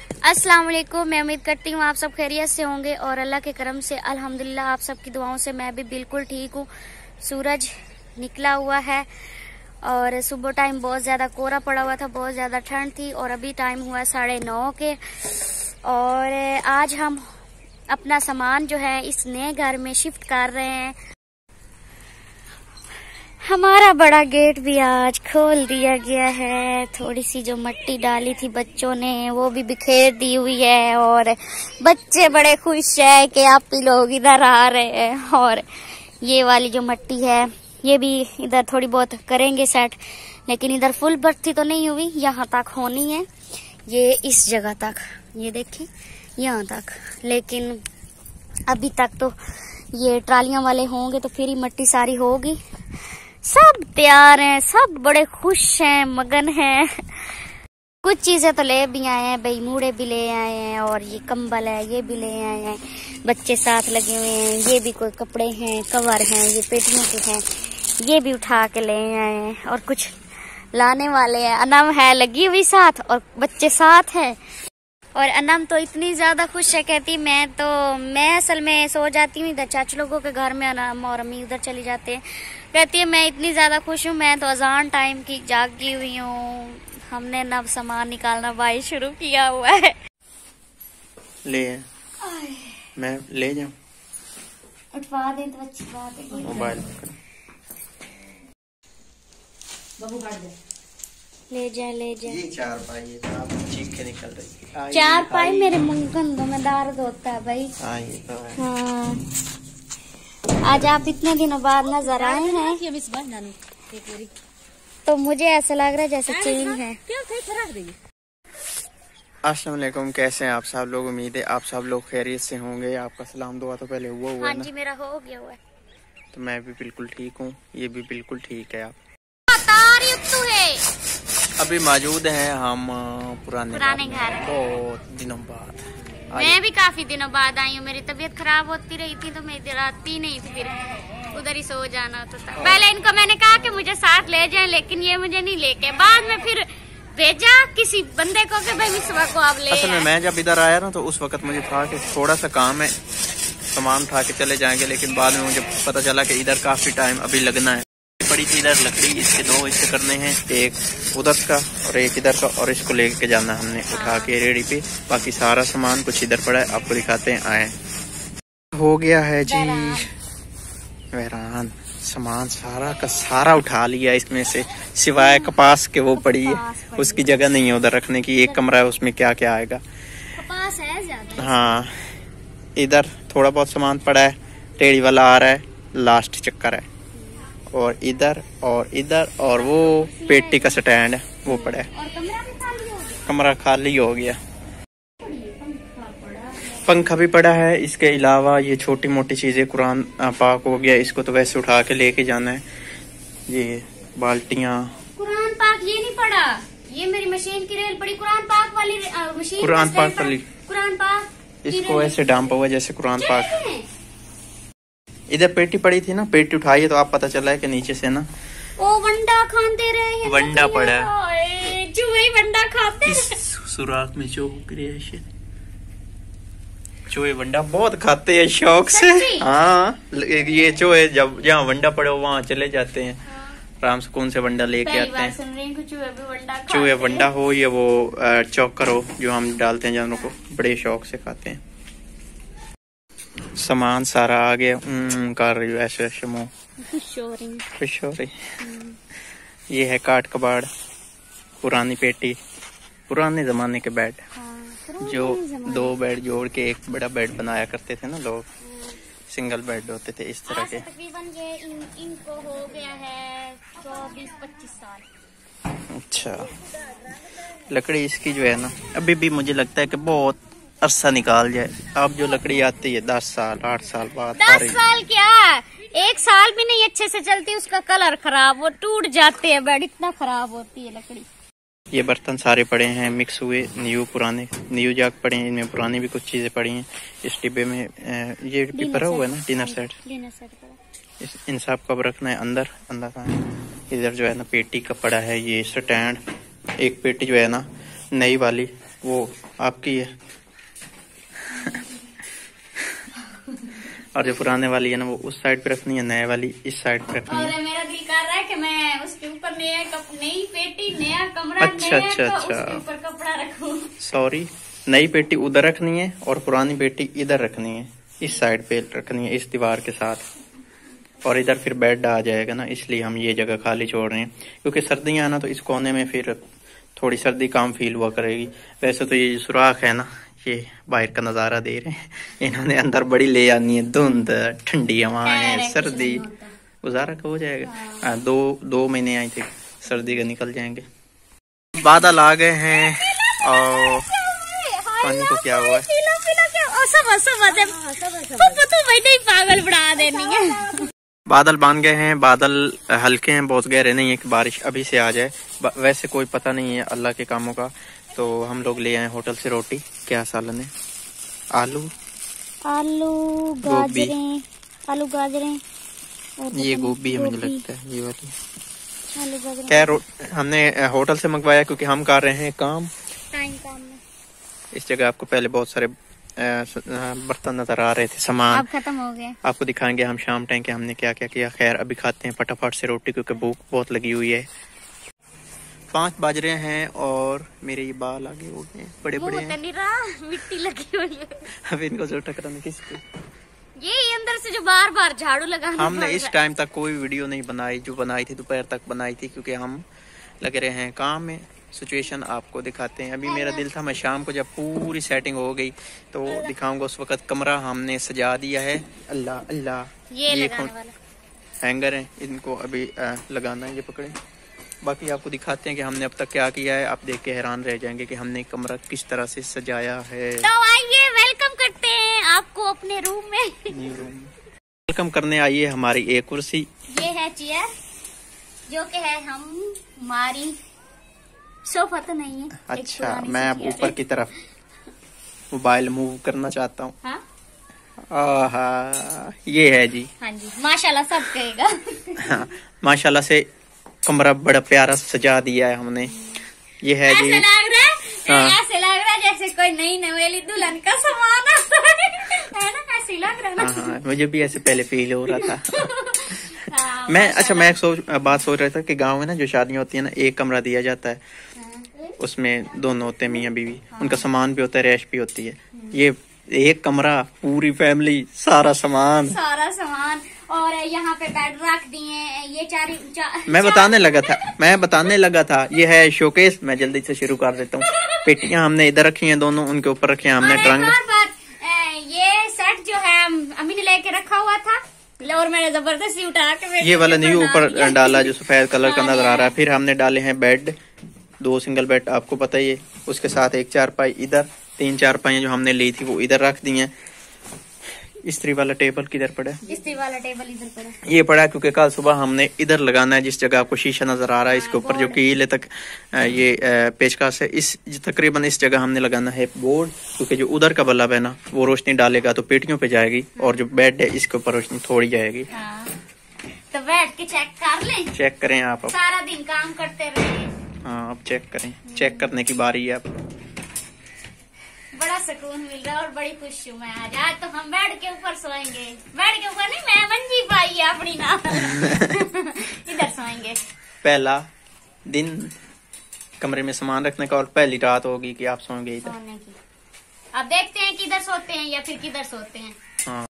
अस्सलाम वालेकुम। मैं उम्मीद करती हूँ आप सब खैरियत से होंगे और अल्लाह के करम से अल्हम्दुलिल्लाह आप सबकी दुआओं से मैं भी बिल्कुल ठीक हूँ। सूरज निकला हुआ है और सुबह टाइम बहुत ज़्यादा कोहरा पड़ा हुआ था, बहुत ज़्यादा ठंड थी और अभी टाइम हुआ 9:30 के। और आज हम अपना सामान जो है इस नए घर में शिफ्ट कर रहे हैं। हमारा बड़ा गेट भी आज खोल दिया गया है। थोड़ी सी जो मिट्टी डाली थी बच्चों ने वो भी बिखेर दी हुई है और बच्चे बड़े खुश है कि आप भी लोग इधर आ रहे हैं। और ये वाली जो मिट्टी है ये भी इधर थोड़ी बहुत करेंगे सेट, लेकिन इधर फुल भर्ती तो नहीं हुई, यहाँ तक होनी है, ये इस जगह तक, ये देखिए यहाँ तक। लेकिन अभी तक तो ये ट्रालियां वाले होंगे तो फिर ही मिट्टी सारी होगी। सब तैयार हैं, सब बड़े खुश हैं, मगन हैं। कुछ चीजें तो ले भी आए हैं, भाई मूड़े भी ले आए हैं और ये कंबल है ये भी ले आए हैं। बच्चे साथ लगे हुए हैं, ये भी कोई कपड़े हैं, कवर हैं, ये पेटियों के हैं, ये भी उठा के ले आए हैं और कुछ लाने वाले हैं। अनम है लगी हुई साथ और बच्चे साथ हैं। और अनम तो इतनी ज्यादा खुश है, कहती मैं असल में सो जाती हूँ इधर चाचू लोगों के घर में, अनम और अम्मी उधर चली जाते हैं। कहती है मैं इतनी ज्यादा खुश हूँ, मैं तो अजान टाइम की जागी हुई हूँ। हमने नब सामान निकालना भाई शुरू किया हुआ है। ले मैं ले जाऊं, उठवा दे तो अच्छी बात है। मोबाइल ले जाए ये चार पाई तो आप चीख के निकल रही। चार पाई मेरे कंधों में दर्द होता है भाई। ये तो है। हाँ, आज आप इतने दिनों बाद नजर आए हैं तो मुझे ऐसा लग रहा है जैसे चेंज है। अस्सलाम वालेकुम, कैसे हैं आप सब लोग? उम्मीद है आप सब लोग खैरियत से होंगे। आपका सलाम दुआ तो पहले हुआ हाँ ना? जी, मेरा हो गया हुआ है। तो मैं भी बिल्कुल ठीक हूँ, ये भी बिल्कुल ठीक है। आप अभी मौजूद हैं हम पुराने घर, बहुत दिनों बाद। मैं भी काफी दिनों बाद आई हूँ। मेरी तबीयत खराब होती रही थी तो मैं इधर आती नहीं थी, फिर उधर ही सो जाना होता था। पहले इनको मैंने कहा कि मुझे साथ ले जाएं, लेकिन ये मुझे नहीं लेके, बाद में फिर भेजा किसी बंदे को कि भाई मिसवा को आप ले। असल में मैं जब इधर आया ना तो उस वक्त मुझे था कि थोड़ा सा काम है, सामान उठा के चले जाएंगे, लेकिन बाद में मुझे पता चला कि इधर काफी टाइम अभी लगना है। पड़ी थी इधर लकड़ी, इसके दो हिस्से करने हैं, एक उधर का और एक इधर का, और इसको लेके जाना हमने उठा के रेडी पे। बाकी सारा सामान कुछ इधर पड़ा है, आपको दिखाते हैं। आए हो गया है जी वहरान, सामान सारा का सारा उठा लिया इसमें से, सिवाय कपास के वो पड़ी है, उसकी जगह नहीं है उधर रखने की। एक कमरा है उसमें क्या क्या आएगा। कपास है ज्यादा। हाँ, इधर थोड़ा बहुत सामान पड़ा है, टेढ़ी वाला आ रहा है, लास्ट चक्कर है, और इधर और वो पेटी का स्टैंड है वो पड़ा है। और कमरा खाली हो गया, पंखा भी पड़ा है। इसके अलावा ये छोटी मोटी चीजें, कुरान पाक हो गया, इसको तो वैसे उठा के लेके जाना है। ये बाल्टियां, कुरान पाक ये नहीं पड़ा, ये मेरी मशीन की रेल पड़ी, कुरान पाक वाली मशीन, कुरान पाक वाली, कुरान पाक इसको ऐसे डांपा हुआ जैसे कुरान पाक। इधर पेटी पड़ी थी ना, पेटी उठाई है तो आप पता चला है कि नीचे से ना ओ वंडा खाते रहे हैं, वंडा पड़ा चूहे वंडा खाते इस सुराख में। चूहे वंडा बहुत खाते हैं शौक से। हाँ, ये चूहे जब जहाँ वंडा पड़े वहाँ चले जाते हैं, आराम सुकून से वंडा लेके आते हैं। चूहे वंडा हो या वो चौकर हो जो हम डालते हैं जानवरों को, बड़े शौक से खाते हैं। सामान सारा आ गया, कर रही हूँ ऐसे ऐसे मुँह, खुश हो रही। ये है काट कबाड़, पुरानी पेटी, पुराने जमाने के बेड, जो 2 बेड जोड़ के एक बड़ा बेड बनाया करते थे ना लोग, सिंगल बेड होते थे इस तरह के। तकरीबन ये इनको हो गया है 24-25 साल। अच्छा, लकड़ी इसकी जो है ना अभी भी मुझे लगता है कि बहुत अरसा निकाल जाए। अब जो लकड़ी आती है 10 साल 8 साल बाद, 10 साल क्या 1 साल भी नहीं अच्छे से चलती, उसका कलर खराब, वो टूट जाते हैं बेड, इतना खराब होती है लकड़ी। ये बर्तन सारे पड़े हैं, मिक्स हुए, न्यू पुराने, न्यू जाग पड़े हैं, इनमें पुरानी भी कुछ चीजें पड़ी हैं। इस डिब्बे में ये डिब्बा भरा हुआ है ना, डिनर सेट, इन सब का रखना है अंदर। इधर जो है ना पेटी का पड़ा है ये स्टैंड, एक पेटी जो है ना नई वाली वो आपकी है और जो पुराने वाली है ना वो उस साइड पे रखनी है, नए वाली इस साइड पे रखनी है। और मेरा दिल कर रहा है कि मैं उसके ऊपर नई पेटी, नया कमरा, अच्छा नया अच्छा तो अच्छा, उसके ऊपर कपड़ा रखूं। सॉरी, नई पेटी उधर रखनी है और पुरानी पेटी इधर रखनी है, इस साइड पे रखनी है, इस दीवार के साथ। और इधर फिर बेड आ जाएगा ना, इसलिए हम ये जगह खाली छोड़ रहे हैं, क्योंकि सर्दियां है ना तो इस कोने में फिर थोड़ी सर्दी कम फील हुआ करेगी। वैसे तो ये सुराख है ना, ये बाहर का नजारा दे रहे हैं, इन्होंने अंदर बड़ी ले आनी है, धुंध, ठंडी हवाएं, सर्दी, गुजारा का हो जाएगा। 2 महीने आई थे सर्दी का, निकल जाएंगे। बादल आ गए हैं और पानी को क्या हुआ है, पागल बढ़ा देनी है। बादल बांध गए हैं, बादल हल्के हैं, बहुत गहरे नहीं है कि बारिश अभी से आ जाए। वैसे कोई पता नहीं है अल्लाह के कामों का। तो हम लोग ले आए होटल से रोटी, क्या सालन है, आलू गाजरें, ये गोभी है मुझे लगता है, ये वाली आलू गाजरें। खैर हमने होटल से मंगवाया क्योंकि हम कर रहे हैं काम में। इस जगह आपको पहले बहुत सारे बर्तन नजर आ रहे थे, सामान अब खत्म हो गए, आपको दिखाएंगे हम शाम टाइम के हमने क्या क्या किया। खैर अभी खाते हैं फटाफट से रोटी, क्योंकि भूख बहुत लगी हुई है। 5 बज रहे हैं और मेरे ये बाल आगे हो गए बड़े बड़े हैं, मिट्टी लगी हुई है। अब इनको जो टकराने किसको, ये अंदर से जो बार बार झाड़ू लगाना। हमने इस टाइम तक कोई वीडियो नहीं बनाई, जो बनाई थी दोपहर तक बनाई थी, क्योंकि हम लगे रहे हैं काम में। सिचुएशन आपको दिखाते हैं। अभी मेरा दिल था मैं शाम को जब पूरी सेटिंग हो गई तो दिखाऊंगा। उस वक्त कमरा हमने सजा दिया है। अल्लाह अल्लाह, ये हैंगर है, इनको अभी लगाना है, ये पकड़े। बाकी आपको दिखाते हैं कि हमने अब तक क्या किया है। आप देख के हैरान रह जाएंगे कि हमने कमरा किस तरह से सजाया है। तो आइए वेलकम करते हैं आपको अपने रूम में। वेलकम करने आइए हमारी एक कुर्सी, ये है चेयर, जो कि है हमारी सोफा तो नहीं है। अच्छा, मैं अब ऊपर की तरफ मोबाइल मूव करना चाहता हूँ। हाँ? ये है जी। हाँ जी, माशाल्लाह सब कहेगा। हाँ, माशाल्लाह से कमरा बड़ा प्यारा सजा दिया है हमने। ये है जी, ऐसे लग रहा है, ऐसे लग रहा है जैसे कोई नई नवेली दुल्हन का सामान है ना, ऐसे लग रहा है ना। मुझे भी ऐसे पहले फील हो रहा था। मैं एक बात सोच रहा था कि गांव में ना जो शादियां होती है ना, एक कमरा दिया जाता है, उसमें दोनों होते हैं मियाँ बीवी, उनका सामान भी होता है, रैश भी होती है। ये एक कमरा, पूरी फैमिली, सारा सामान और यहाँ पे बेड रख दिए। ये मैं बताने लगा था ये है शोकेस। मैं जल्दी से शुरू कर देता हूँ। पेटियां हमने इधर रखी हैं, दोनों उनके ऊपर रखे हैं हमने ट्रंक। ये सेट जो है अम्मी ने लेके रखा हुआ था और मैंने जबरदस्ती उठा के ये वाला न्यू ऊपर डाला जो सफेद कलर का नजर आ रहा है। फिर हमने डाले हैं बेड, 2 सिंगल बेड, आपको पता ही है। उसके साथ एक चारपाई इधर, 3 चारपाई जो हमने ली थी वो इधर रख दी हैं। इस्त्री वाला टेबल किधर पड़ा है? इस्त्री वाला टेबल इधर पड़ा है। ये पड़ा है क्योंकि कल सुबह हमने इधर लगाना है, जिस जगह आपको शीशा नजर आ रहा है इसके ऊपर जो कीले तक ये पेचकस है, इस तकरीबन इस जगह हमने लगाना है बोर्ड, क्योंकि जो उधर का बल्ब है ना वो रोशनी डालेगा तो पेटियों पे जाएगी, और जो बेड है इसके ऊपर रोशनी थोड़ी जाएगी। तो बैठ के चेक कर लें। चेक करें आप, सारा दिन काम करते रहे। हाँ, अब चेक करें, चेक करने की बारी है अब। बड़ा सुकून मिल रहा है और बड़ी खुश हूँ मैं आज तो हम बेड के ऊपर सोएंगे। बेड के ऊपर नहीं, मैं मंजी पाई है अपनी ना। इधर सोएंगे। पहला दिन कमरे में सामान रखने का और पहली रात होगी कि आप सोएंगे इधर। अब देखते हैं किधर सोते हैं या फिर किधर सोते हैं। हाँ।